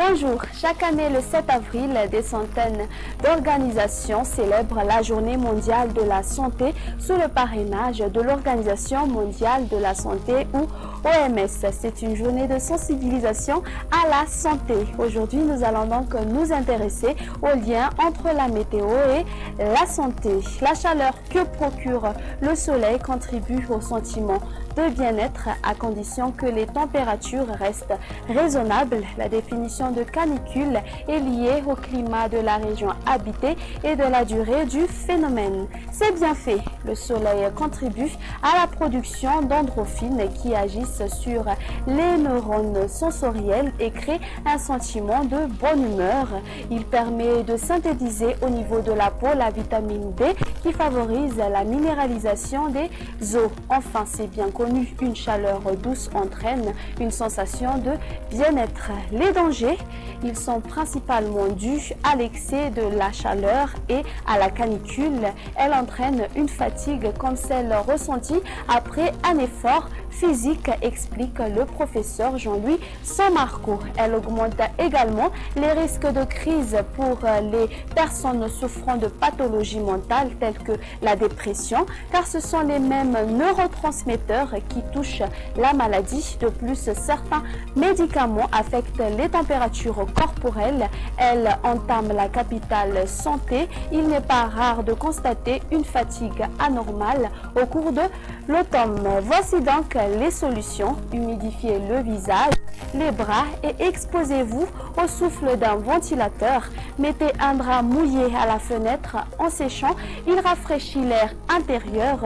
Bonjour, chaque année le 7 avril, des centaines d'organisations célèbrent la Journée mondiale de la santé sous le parrainage de l'Organisation mondiale de la santé ou OMS. C'est une journée de sensibilisation à la santé. Aujourd'hui, nous allons donc nous intéresser au lien entre la météo et la santé. La chaleur que procure le soleil contribue au sentiment de bien-être à condition que les températures restent raisonnables. La définition de canicule est liée au climat de la région habitée et de la durée du phénomène. C'est bien fait. Le soleil contribue à la production d'endorphines qui agissent sur les neurones sensoriels et créent un sentiment de bonne humeur. Il permet de synthétiser au niveau de la peau la vitamine D qui favorise la minéralisation des os. Enfin, c'est bien connu, une chaleur douce entraîne une sensation de bien-être. Les dangers, ils sont principalement dus à l'excès de la chaleur et à la canicule. Elle entraîne une fatigue comme celle ressentie après un effort physique, explique le professeur Jean-Louis Sammarco. Elle augmente également les risques de crise pour les personnes souffrant de pathologies mentales telles que la dépression, car ce sont les mêmes neurotransmetteurs qui touchent la maladie. De plus, certains médicaments affectent les températures corporelles. Elle entame la capitale santé. Il n'est pas rare de constater une fatigue anormale au cours de l'automne. Voici donc les solutions. Humidifiez le visage, les bras et exposez-vous au souffle d'un ventilateur. Mettez un drap mouillé à la fenêtre en séchant. Il rafraîchit l'air intérieur.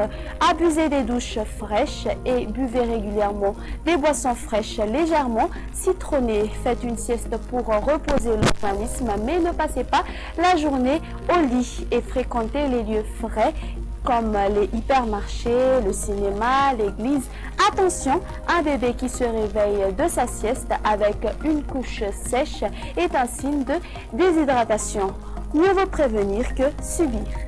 Abusez des douches fraîches et buvez régulièrement des boissons fraîches légèrement citronnées. Faites une sieste pour reposer l'organisme, mais ne passez pas la journée au lit et fréquentez les lieux frais comme les hypermarchés, le cinéma, l'église. Attention, un bébé qui se réveille de sa sieste avec une couche sèche est un signe de déshydratation. Mieux vaut prévenir que subir.